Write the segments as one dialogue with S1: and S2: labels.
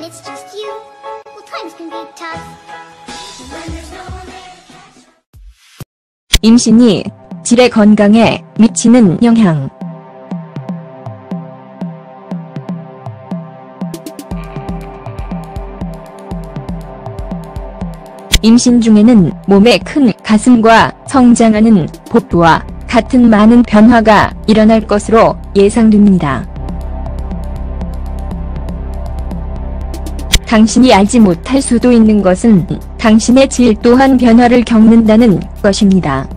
S1: it's just you. Well, times can be tough. When there's no one there to catch.
S2: 임신이 질의 건강에 미치는 영향. 임신 중에는 몸에 큰 가슴과 성장하는 복부와 같은 많은 변화가 일어날 것으로 예상됩니다. 당신이 알지 못할 수도 있는 것은 당신의 질 또한 변화를 겪는다는 것입니다.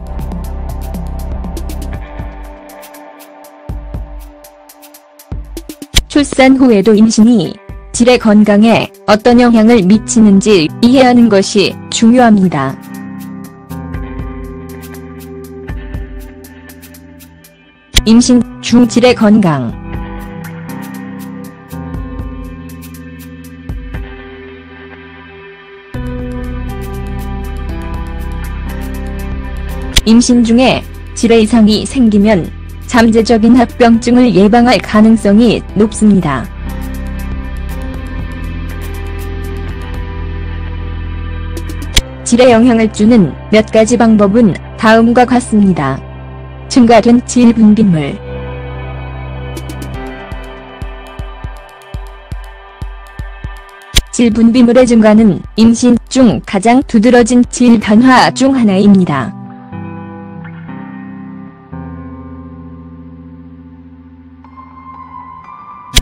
S2: 출산 후에도 임신이 질의 건강에 어떤 영향을 미치는지 이해하는 것이 중요합니다. 임신 중 질의 건강. 임신 중에 질의 이상이 생기면 잠재적인 합병증을 예방할 가능성이 높습니다. 질에 영향을 주는 몇 가지 방법은 다음과 같습니다. 증가된 질 분비물. 질 분비물의 증가는 임신 중 가장 두드러진 질 변화 중 하나입니다.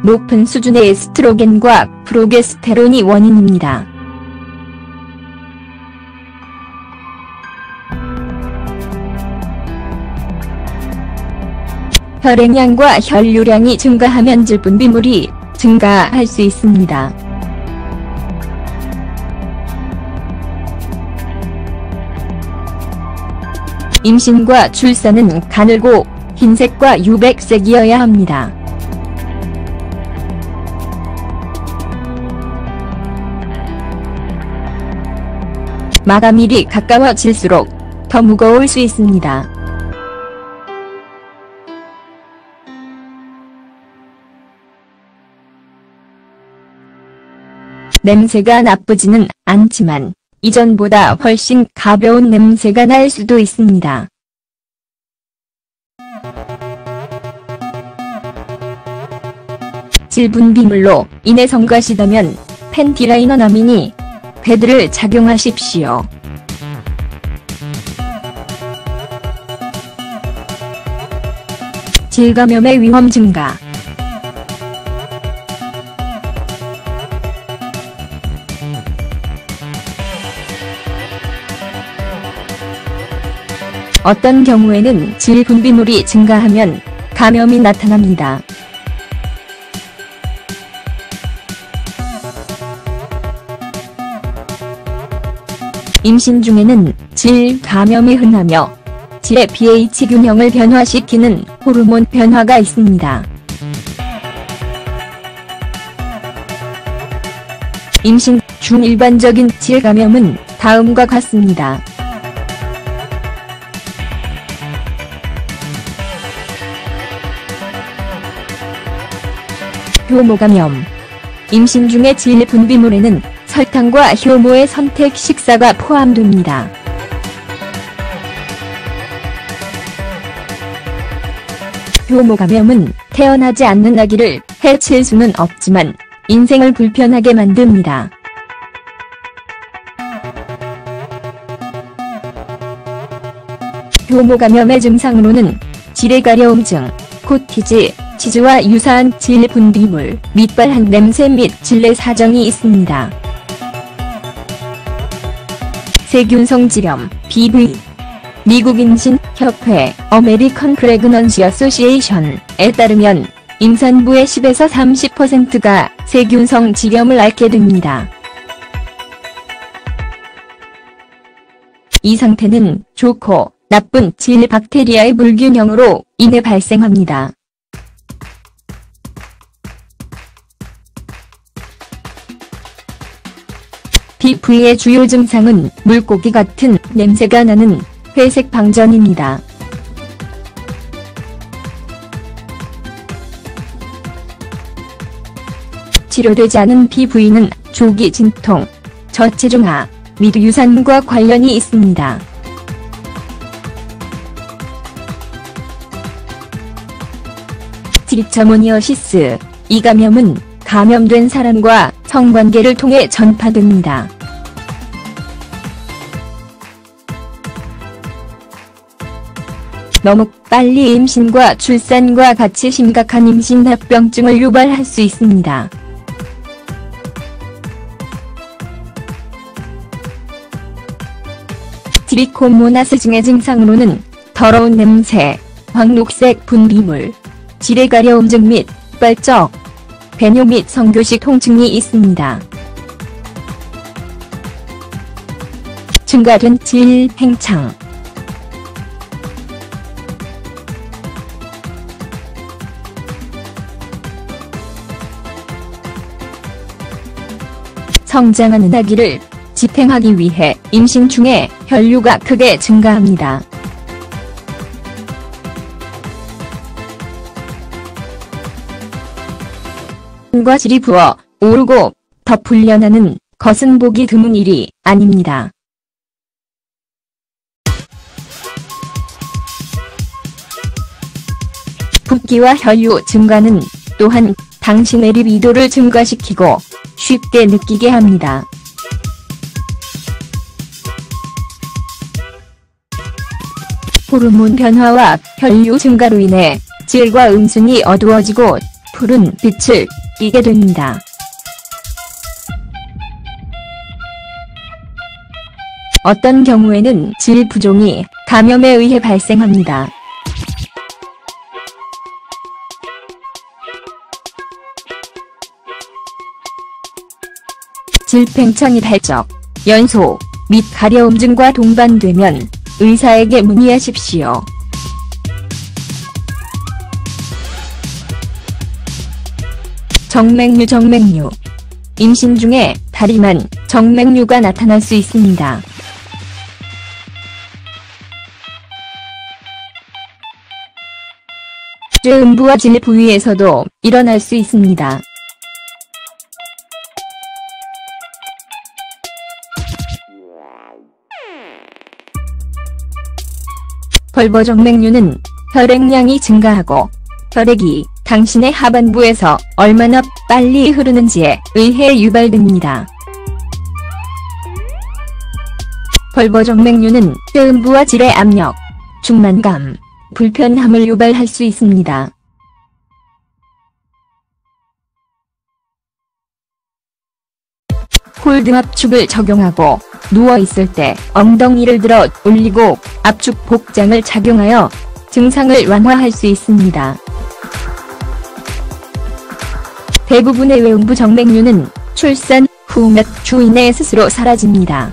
S2: 높은 수준의 에스트로겐과 프로게스테론이 원인입니다. 혈액량과 혈류량이 증가하면 질 분비물이 증가할 수 있습니다. 임신과 출산은 가늘고 흰색과 유백색이어야 합니다. 마감일이 가까워질수록 더 무거울 수 있습니다. 냄새가 나쁘지는 않지만 이전보다 훨씬 가벼운 냄새가 날 수도 있습니다. 질 분비물로 인해 성가시다면 펜티라이너나미니 패드를 착용하십시오. 질 감염의 위험 증가. 어떤 경우에는 질 분비물이 증가하면 감염이 나타납니다. 임신 중에는 질 감염이 흔하며 질의 pH 균형을 변화시키는 호르몬 변화가 있습니다. 임신 중 일반적인 질 감염은 다음과 같습니다. 효모 감염. 임신 중의 질 분비물에는 설탕과 효모의 선택 식사가 포함됩니다. 효모 감염은 태어나지 않는 아기를 해칠 수는 없지만 인생을 불편하게 만듭니다. 효모 감염의 증상으로는 질의 가려움증, 코티지, 치즈와 유사한 질 분비물, 밑발한 냄새 및 질내 사정이 있습니다. 세균성 질염, BV. 미국 임신협회 (American Pregnancy Association)에 따르면 임산부의 10에서 30%가 세균성 질염을 앓게 됩니다. 이 상태는 좋고 나쁜 질 박테리아의 불균형으로 인해 발생합니다. BV의 주요 증상은 물고기 같은 냄새가 나는 회색 방전입니다. 치료되지 않은 피부위는 조기 진통, 저체중아 및 유산과 관련이 있습니다. 트리처모니어시스, 이 감염은 감염된 사람과 성관계를 통해 전파됩니다. 너무 빨리 임신과 출산과 같이 심각한 임신합병증을 유발할 수 있습니다. 트리코모나스증의 증상으로는 더러운 냄새, 황록색 분비물, 지레가려움증 및 빨적, 배뇨 및 성교식 통증이 있습니다. 증가된 질 팽창, 성장하는 아기를 집행하기 위해 임신 중에 혈류가 크게 증가합니다. 과 질이 부어 오르고 더 풀려나는 것은 보기 드문 일이 아닙니다. 붓기와 혈류 증가는 또한 당신의 리비도를 증가시키고 쉽게 느끼게 합니다. 호르몬 변화와 혈류 증가로 인해 질과 음순이 어두워지고 푸른 빛을 띠게 됩니다. 어떤 경우에는 질 부종이 감염에 의해 발생합니다. 질 팽창이 발적, 연소 및 가려움증과 동반되면 의사에게 문의하십시오. 정맥류 임신 중에 다리만 정맥류가 나타날 수 있습니다. 쇠음부와 질 부위에서도 일어날 수 있습니다. 벌버정맥류는 혈액량이 증가하고 혈액이 당신의 하반부에서 얼마나 빨리 흐르는지에 의해 유발됩니다. 벌버정맥류는 쇠음부와 질의 압력, 중만감, 불편함을 유발할 수 있습니다. 홀드 압축을 적용하고 누워있을 때 엉덩이를 들어 올리고 압축 복장을 착용하여 증상을 완화할 수 있습니다. 대부분의 외음부 정맥류는 출산 후 몇 주 이내에 스스로 사라집니다.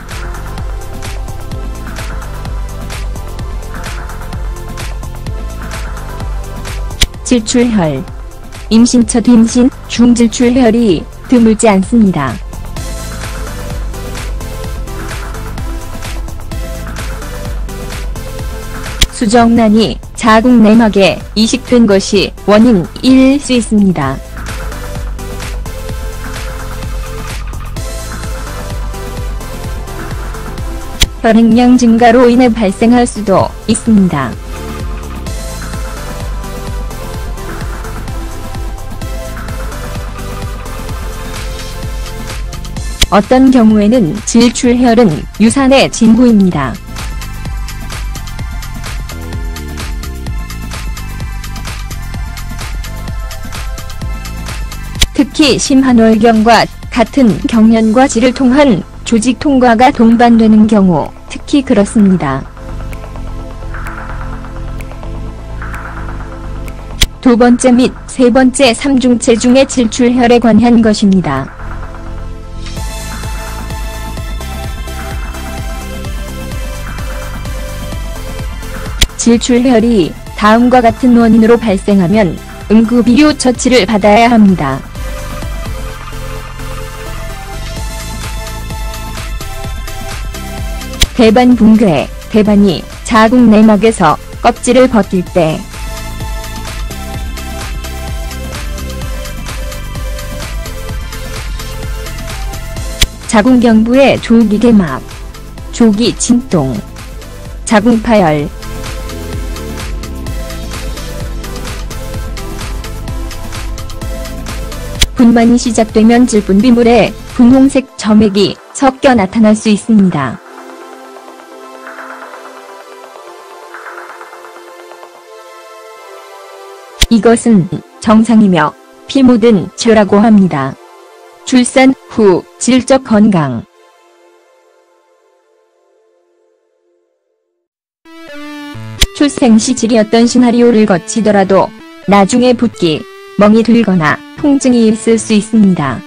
S2: 질출혈, 임신 첫 임신 중 질출혈이 드물지 않습니다. 수정란이 자궁 내막에 이식된 것이 원인일 수 있습니다. 혈액량 증가로 인해 발생할 수도 있습니다. 어떤 경우에는 질출혈은 유산의 징후입니다. 특히 심한월경과 같은 경련과 질을 통한 조직 통과가 동반되는 경우 특히 그렇습니다. 두 번째 및 세 번째 삼중체 중에 질출혈에 관한 것입니다. 질출혈이 다음과 같은 원인으로 발생하면 응급의료 처치를 받아야 합니다. 대반 붕괴, 대반이 자궁 내막에서 껍질을 벗길 때, 자궁경부의 조기개막, 조기진동, 자궁파열, 분만이 시작되면 질분비물에 분홍색 점액이 섞여 나타날 수 있습니다. 이것은 정상이며 피 묻은 죄라고 합니다. 출산 후 질적 건강. 출생 시 질이 어떤 시나리오를 거치더라도 나중에 붓기, 멍이 들거나 통증이 있을 수 있습니다.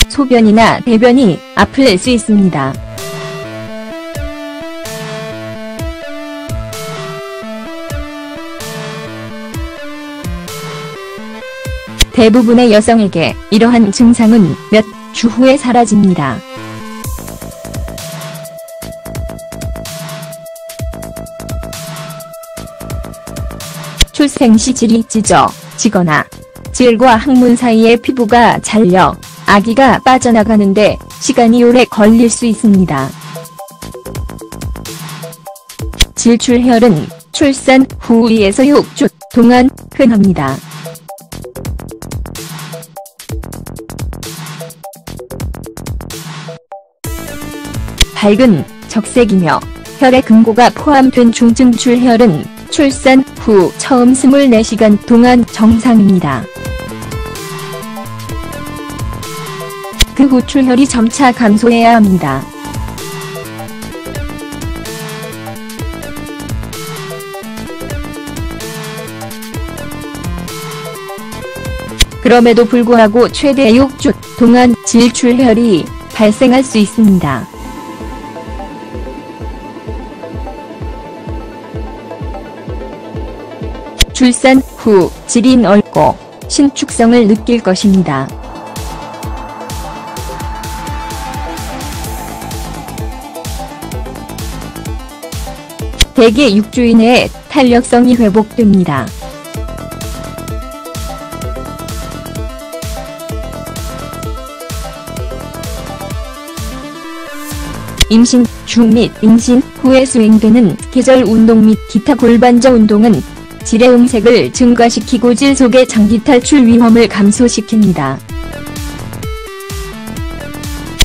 S2: 소변이나 대변이 아플 수 있습니다. 대부분의 여성에게 이러한 증상은 몇 주 후에 사라집니다. 출생 시 질이 찢어지거나 질과 항문 사이의 피부가 잘려 아기가 빠져나가는데 시간이 오래 걸릴 수 있습니다. 질출혈은 출산 후 2에서 6주 동안 흔합니다. 밝은 적색이며 혈의 금고가 포함된 중증출혈은 출산 후 처음 24시간 동안 정상입니다. 그 후 출혈이 점차 감소해야 합니다. 그럼에도 불구하고 최대 6주 동안 질출혈이 발생할 수 있습니다. 출산 후 질이 넓고 신축성을 느낄 것입니다. 대개 6주 이내에 탄력성이 회복됩니다. 임신 중 및 임신 후에 수행되는 계절 운동 및 기타 골반저 운동은 질의 음색을 증가시키고 질 속의 장기 탈출 위험을 감소시킵니다.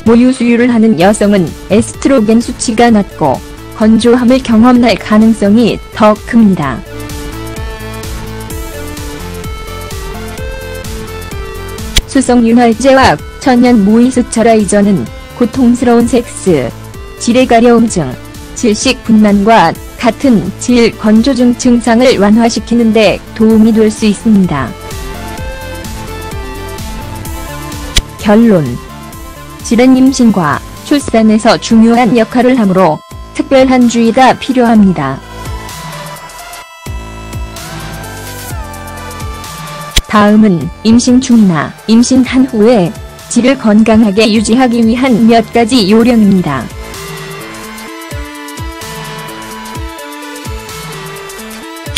S2: 모유 수유를 하는 여성은 에스트로겐 수치가 낮고 건조함을 경험할 가능성이 더 큽니다. 수성윤활제와 천연 모이스처라이저는 고통스러운 섹스, 질의 가려움증, 질식 분만과 같은 질 건조증 증상을 완화시키는 데 도움이 될 수 있습니다. 결론. 질은 임신과 출산에서 중요한 역할을 하므로 특별한 주의가 필요합니다. 다음은 임신 중이나 임신한 후에 질을 건강하게 유지하기 위한 몇 가지 요령입니다.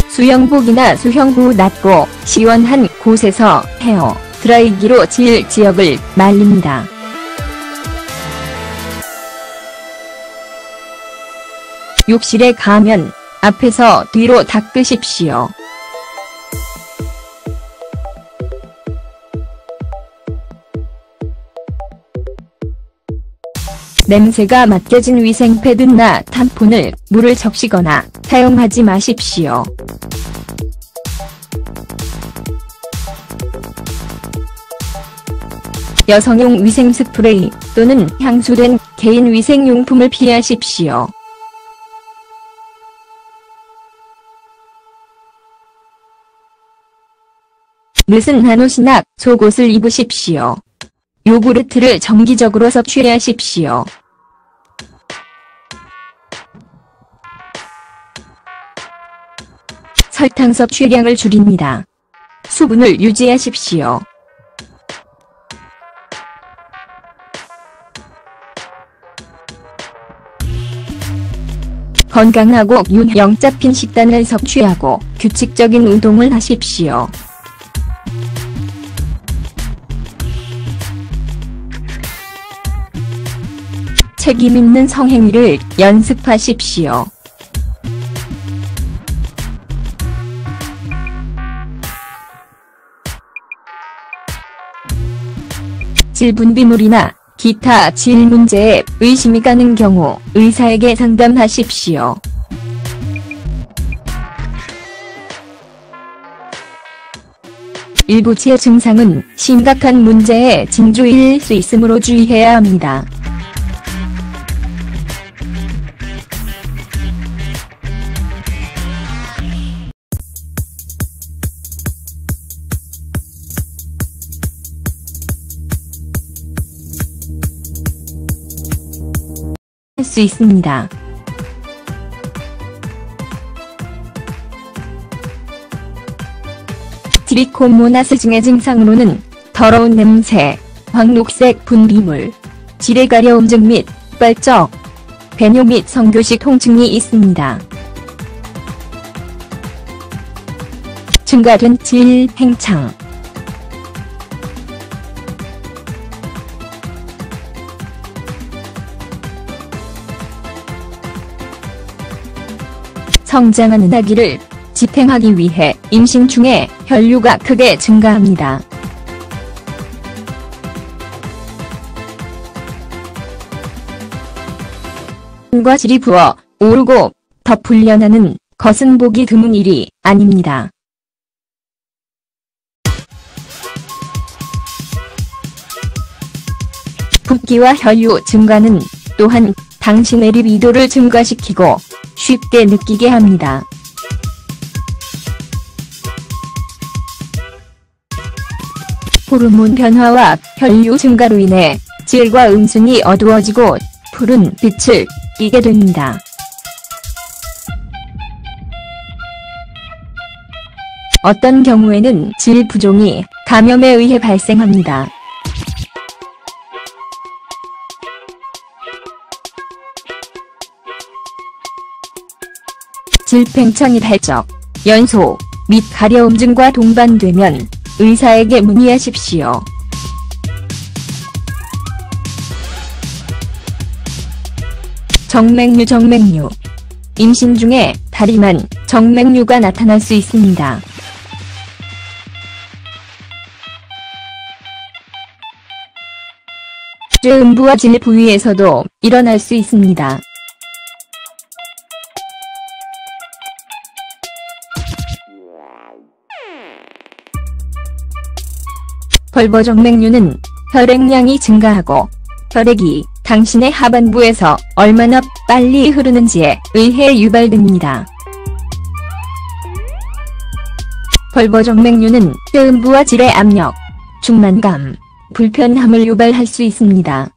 S2: 수영복이나 수영 후 낮고 시원한 곳에서 헤어 드라이기로 질 지역을 말립니다. 욕실에 가면 앞에서 뒤로 닦으십시오. 냄새가 맡겨진 위생패드나 탐폰을 물을 적시거나 사용하지 마십시오. 여성용 위생 스프레이 또는 향수된 개인 위생용품을 피하십시오. 늦은 한옷이나 속옷을 입으십시오. 요구르트를 정기적으로 섭취하십시오. 설탕 섭취량을 줄입니다. 수분을 유지하십시오. 건강하고 균형 잡힌 식단을 섭취하고 규칙적인 운동을 하십시오. 책임있는 성행위를 연습하십시오. 질분비물이나 기타 질 문제에 의심이 가는 경우 의사에게 상담하십시오. 일부 질 증상은 심각한 문제의 징조일 수 있으므로 주의해야 합니다. 할 수 있습니다. 트리코모나스 증의 증상으로는 더러운 냄새, 황록색 분비물, 질의 가려움증 및 빨적, 배뇨 및 성교식 통증이 있습니다. 증가된 질 팽창, 성장하는 아기를 집행하기 위해 임신 중에 혈류가 크게 증가합니다. 과 질이 부어 오르고 더 풀려나는 것은 보기 드문 일이 아닙니다. 붓기와 혈류 증가는 또한 당신의 리비도를 증가시키고 쉽게 느끼게 합니다. 호르몬 변화와 혈류 증가로 인해 질과 음순이 어두워지고 푸른 빛을 띠게 됩니다. 어떤 경우에는 질 부종이 감염에 의해 발생합니다. 질 팽창이 발적, 연소 및 가려움증과 동반되면 의사에게 문의하십시오. 정맥류 임신 중에 다리만 정맥류가 나타날 수 있습니다. 쇠음부와 질 부위에서도 일어날 수 있습니다. 벌버정맥류는 혈액량이 증가하고 혈액이 당신의 하반부에서 얼마나 빨리 흐르는지에 의해 유발됩니다. 벌버정맥류는 쇠음부와 질의 압력, 중만감, 불편함을 유발할 수 있습니다.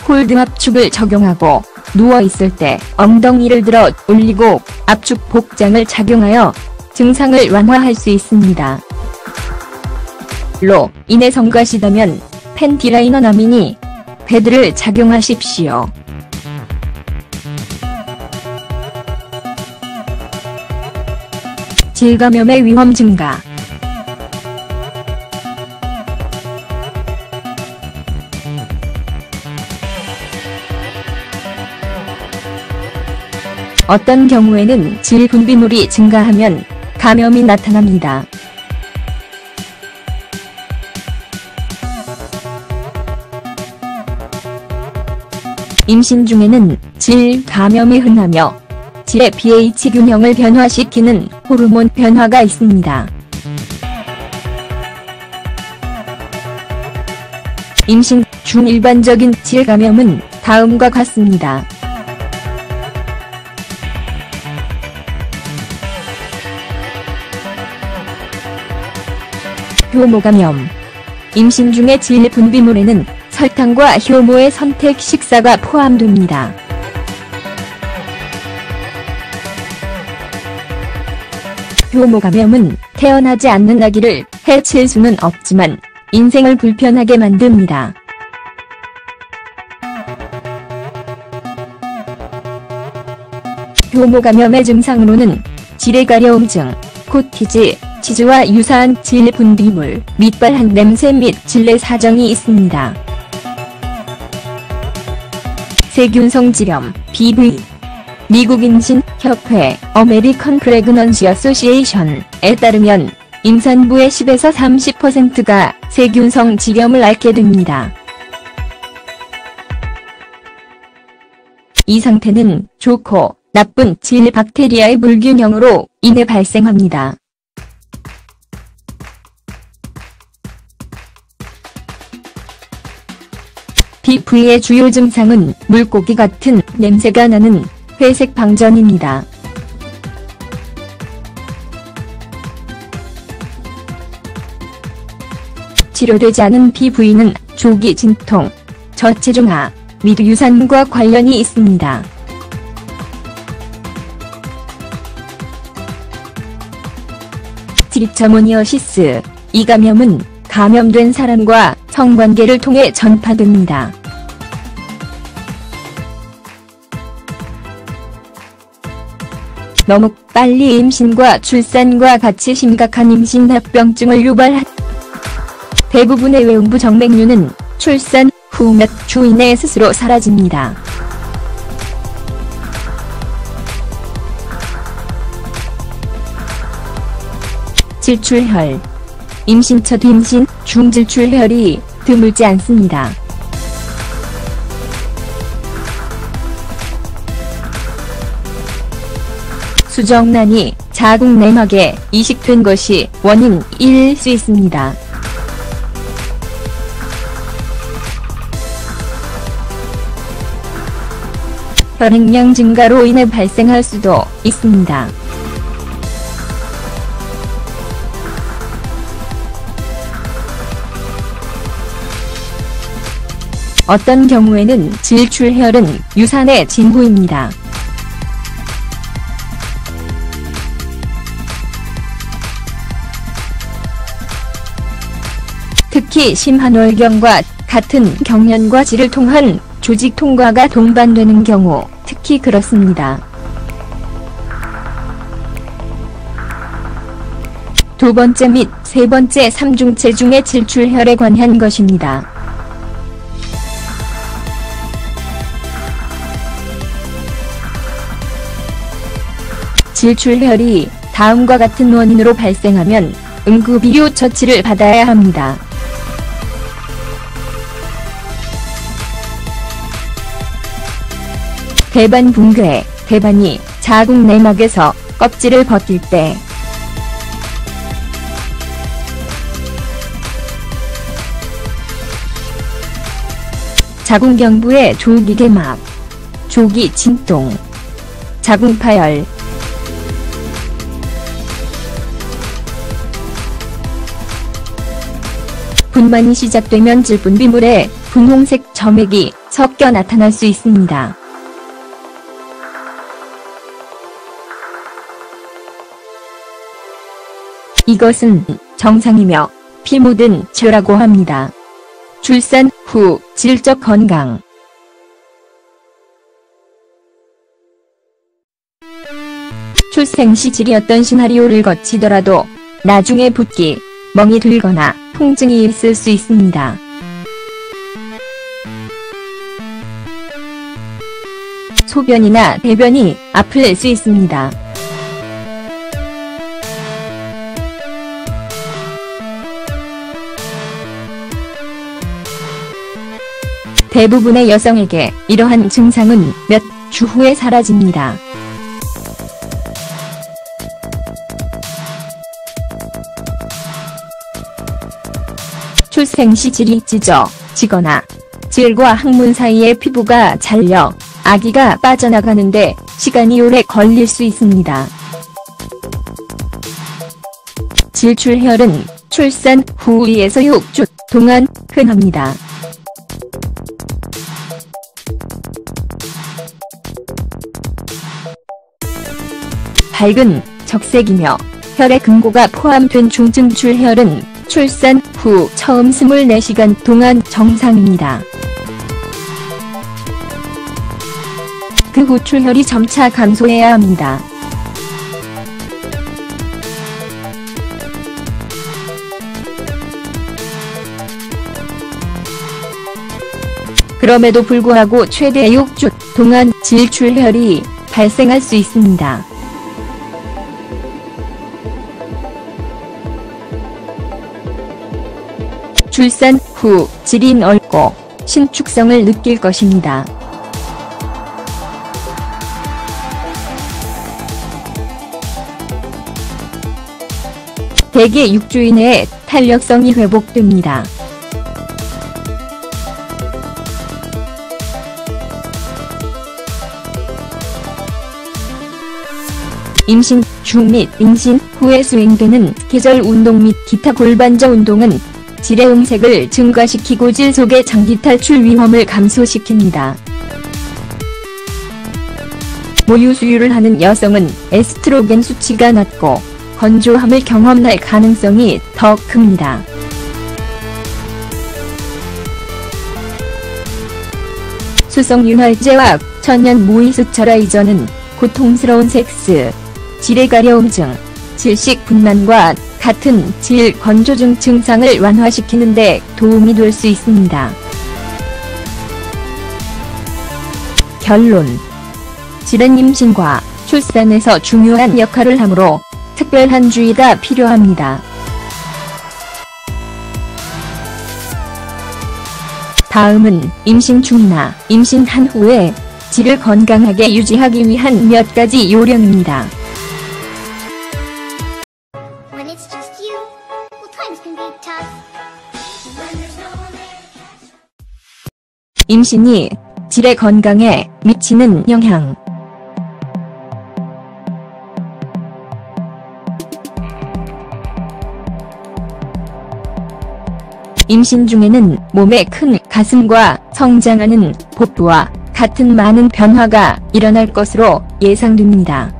S2: 홀드 압축을 적용하고 누워있을 때 엉덩이를 들어 올리고 압축 복장을 착용하여 증상을 완화할 수 있습니다. 로 인해 성가시다면 팬티라이너나 미니 패드를 착용하십시오. 질감염의 위험 증가. 어떤 경우에는 질 분비물이 증가하면 감염이 나타납니다. 임신 중에는 질 감염이 흔하며 질의 pH 균형을 변화시키는 호르몬 변화가 있습니다. 임신 중 일반적인 질 감염은 다음과 같습니다. 효모 감염. 임신 중의 질 분비물에는 설탕과 효모의 선택 식사가 포함됩니다. 효모 감염은 태어나지 않는 아기를 해칠 수는 없지만 인생을 불편하게 만듭니다. 효모 감염의 증상으로는 질의 가려움증, 코티지, 치즈와 유사한 질 분비물, 밑발한 냄새 및 질내 사정이 있습니다. 세균성 질염, BV. 미국 임신협회 (American Pregnancy Association)에 따르면 임산부의 10에서 30%가 세균성 질염을 앓게 됩니다. 이 상태는 좋고 나쁜 질 박테리아의 불균형으로 인해 발생합니다. BV의 주요 증상은 물고기 같은 냄새가 나는 회색 방전입니다. 치료되지 않은 BV는 조기 진통, 저체중아 및 유산과 관련이 있습니다. 트리처모니어시스. 이 감염은 감염된 사람과 성관계를 통해 전파됩니다. 너무 빨리 임신과 출산과 같이 심각한 임신합병증을 유발한 대부분의 외음부 정맥류는 출산 후 몇 주 이내에 스스로 사라집니다. 질출혈. 임신 첫 임신 중 질출혈이 드물지 않습니다. 수정란이 자궁 내막에 이식된 것이 원인일 수 있습니다. 혈액량 증가로 인해 발생할 수도 있습니다. 어떤 경우에는 질출혈은 유산의 징후입니다. 특히 심한 월경과 같은 경련과 질을 통한 조직 통과가 동반되는 경우 특히 그렇습니다. 두 번째 및 세 번째 삼중체 중의 질출혈에 관한 것입니다. 질출혈이 다음과 같은 원인으로 발생하면 응급의료 처치를 받아야 합니다. 대반 붕괴. 대반이 자궁 내막에서 껍질을 벗길 때 자궁경부의 조기 개막, 조기 진동, 자궁 파열, 분만이 시작되면 질분비물에 분홍색 점액이 섞여 나타날 수 있습니다. 이것은 정상이며 피 묻은 쥐라고 합니다. 출산 후 질적 건강. 출생 시 질이 어떤 시나리오를 거치더라도 나중에 붓기, 멍이 들거나 통증이 있을 수 있습니다. 소변이나 대변이 아플 수 있습니다. 대부분의 여성에게 이러한 증상은 몇 주 후에 사라집니다. 출생 시 질이 찢어지거나 질과 항문 사이의 피부가 잘려 아기가 빠져나가는데 시간이 오래 걸릴 수 있습니다. 질출혈은 출산 후 2에서 6주 동안 흔합니다. 밝은 적색이며 혈의 금고가 포함된 중증출혈은 출산 후 처음 24시간 동안 정상입니다. 그 후 출혈이 점차 감소해야 합니다. 그럼에도 불구하고 최대 6주 동안 질출혈이 발생할 수 있습니다. 출산 후 질이 넓고 신축성을 느낄 것입니다. 대개 6주 이내에 탄력성이 회복됩니다. 임신 중 및 임신 후에 수행되는 계절 운동 및 기타 골반저 운동은 질의 음색을 증가시키고 질 속의 장기 탈출 위험을 감소시킵니다. 모유 수유를 하는 여성은 에스트로겐 수치가 낮고 건조함을 경험할 가능성이 더 큽니다. 수성윤활제와 천연 모이스처라이저는 고통스러운 섹스, 질의 가려움증, 질식 분만과 같은 질 건조증 증상을 완화시키는 데 도움이 될 수 있습니다. 결론. 질은 임신과 출산에서 중요한 역할을 하므로 특별한 주의가 필요합니다. 다음은 임신 중이나 임신한 후에 질을 건강하게 유지하기 위한 몇 가지 요령입니다.
S1: When it's just you, well, times can be tough. When there's no one there to catch.
S2: 임신이 질의 건강에 미치는 영향. 임신 중에는 몸에 큰 가슴과 성장하는 복부와 같은 많은 변화가 일어날 것으로 예상됩니다.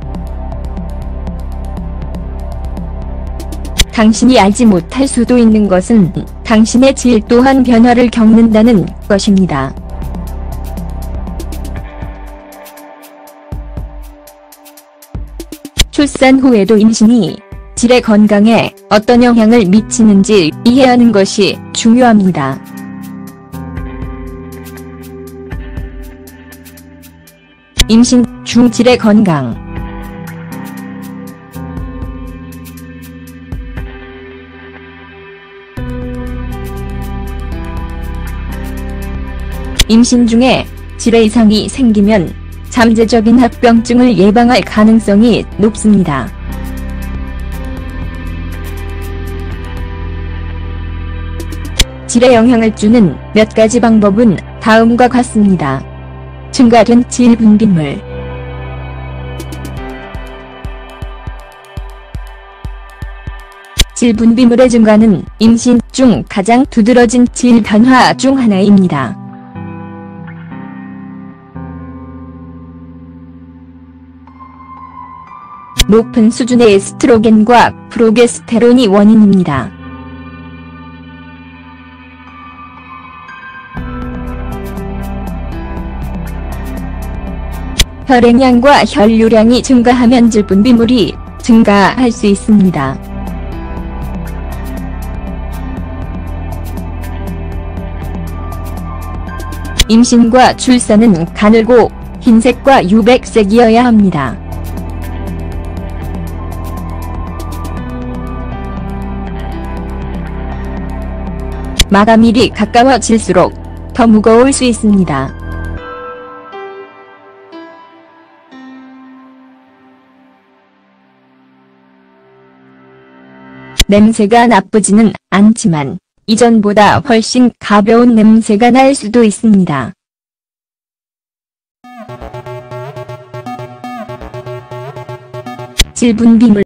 S2: 당신이 알지 못할 수도 있는 것은 당신의 질 또한 변화를 겪는다는 것입니다. 출산 후에도 임신이 질의 건강에 어떤 영향을 미치는지 이해하는 것이 중요합니다. 임신 중 질의 건강. 임신 중에 질의 이상이 생기면 잠재적인 합병증을 예방할 가능성이 높습니다. 질에 영향을 주는 몇 가지 방법은 다음과 같습니다. 증가된 질 분비물. 질 분비물의 증가는 임신 중 가장 두드러진 질 변화 중 하나입니다. 높은 수준의 에스트로겐과 프로게스테론이 원인입니다. 혈액량과 혈류량이 증가하면 질 분비물이 증가할 수 있습니다. 임신과 출산은 가늘고 흰색과 유백색이어야 합니다. 마감일이 가까워질수록 더 무거울 수 있습니다. 냄새가 나쁘지는 않지만 이전보다 훨씬 가벼운 냄새가 날 수도 있습니다. 질 분비물